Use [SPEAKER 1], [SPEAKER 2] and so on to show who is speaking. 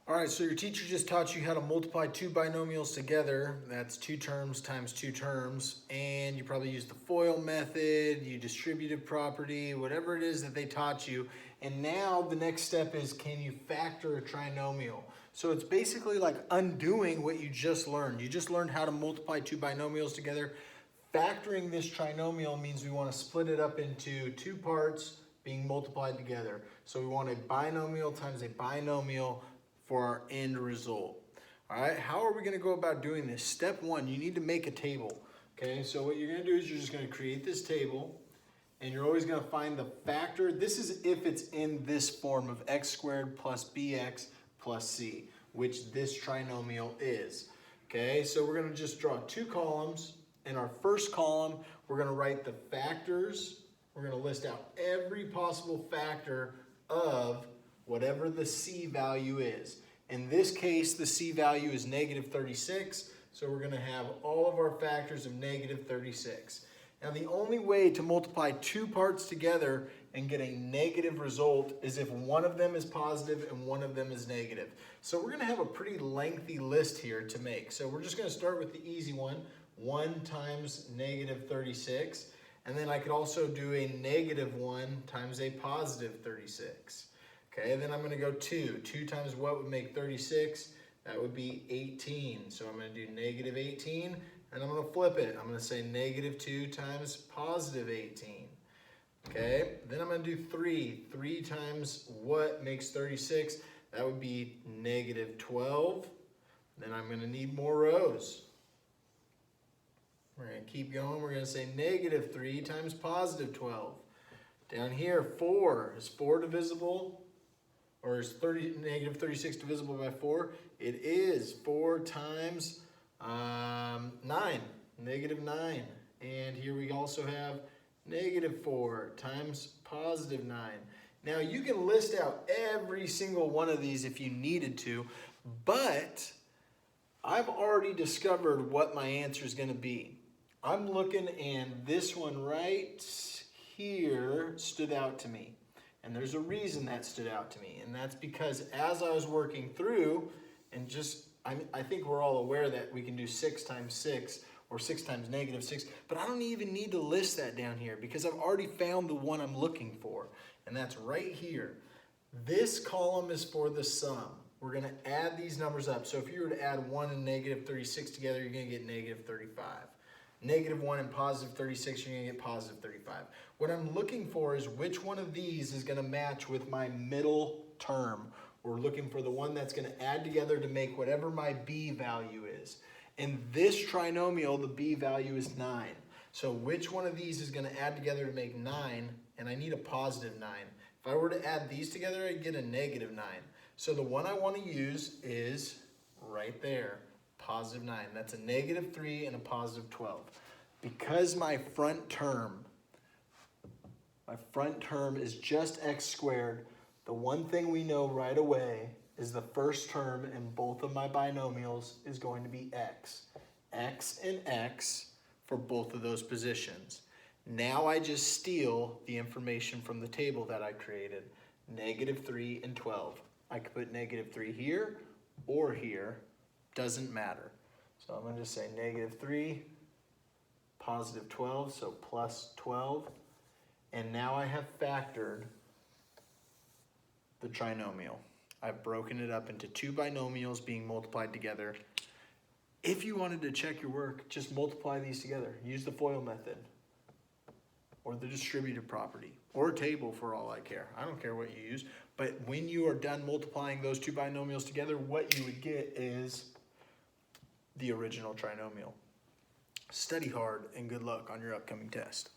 [SPEAKER 1] All right, so your teacher just taught you how to multiply two binomials together. That's two terms times two terms. And you probably used the FOIL method, you distributive property, whatever it is that they taught you. And now the next step is, can you factor a trinomial? So it's basically like undoing what you just learned. You just learned how to multiply two binomials together. Factoring this trinomial means we want to split it up into two parts being multiplied together. So we want a binomial times a binomial for our end result. All right, how are we going to go about doing this? Step one, you need to make a table. Okay, so what you're going to do is you're just going to create this table, and you're always going to find the factor. This is if it's in this form of x squared plus bx plus c, which this trinomial is. Okay, so we're going to just draw two columns. In our first column, we're going to write the factors. We're going to list out every possible factor of whatever the c value is. In this case, the c value is negative 36, so we're going to have all of our factors of negative 36. Now, the only way to multiply two parts together and get a negative result is if one of them is positive and one of them is negative. So we're going to have a pretty lengthy list here to make. So we're just going to start with the easy one, 1 times negative 36. And then I could also do a negative 1 times a positive 36. Okay, then I'm going to go 2. 2 times what would make 36? That would be 18. So I'm going to do negative 18, and I'm going to flip it. I'm going to say negative 2 times positive 18. Okay, then I'm going to do 3. 3 times what makes 36? That would be negative 12. Then I'm going to need more rows. We're going to keep going. We're going to say negative 3 times positive 12. Down here, 4. Is 4 divisible? Or is negative 36 divisible by 4? It is. 4 times 9, negative 9. And here we also have negative 4 times positive 9. Now you can list out every single one of these if you needed to, but I've already discovered what my answer is going to be. I'm looking, and this one right here stood out to me. And there's a reason that stood out to me, and that's because as I was working through, and I think we're all aware that we can do 6 times 6, or 6 times negative 6, but I don't even need to list that down here because I've already found the one I'm looking for, and that's right here. This column is for the sum. We're going to add these numbers up. So if you were to add 1 and negative 36 together, you're going to get negative 35. Negative 1 and positive 36, you're going to get positive 35. What I'm looking for is which one of these is going to match with my middle term. We're looking for the one that's going to add together to make whatever my b value is. In this trinomial, the b value is 9. So which one of these is going to add together to make 9? And I need a positive 9. If I were to add these together, I'd get a negative 9. So the one I want to use is right there. Positive 9. That's a negative 3 and a positive 12. Because my front term is just x squared, the one thing we know right away is the first term in both of my binomials is going to be x. X and x for both of those positions. Now I just steal the information from the table that I created. Negative 3 and 12. I could put negative 3 here or here. Doesn't matter. So I'm going to just say negative 3, positive 12, so plus 12. And now I have factored the trinomial. I've broken it up into two binomials being multiplied together. If you wanted to check your work, just multiply these together. Use the FOIL method or the distributive property or a table for all I care. I don't care what you use. But when you are done multiplying those two binomials together, what you would get is the original trinomial. Study hard and good luck on your upcoming test.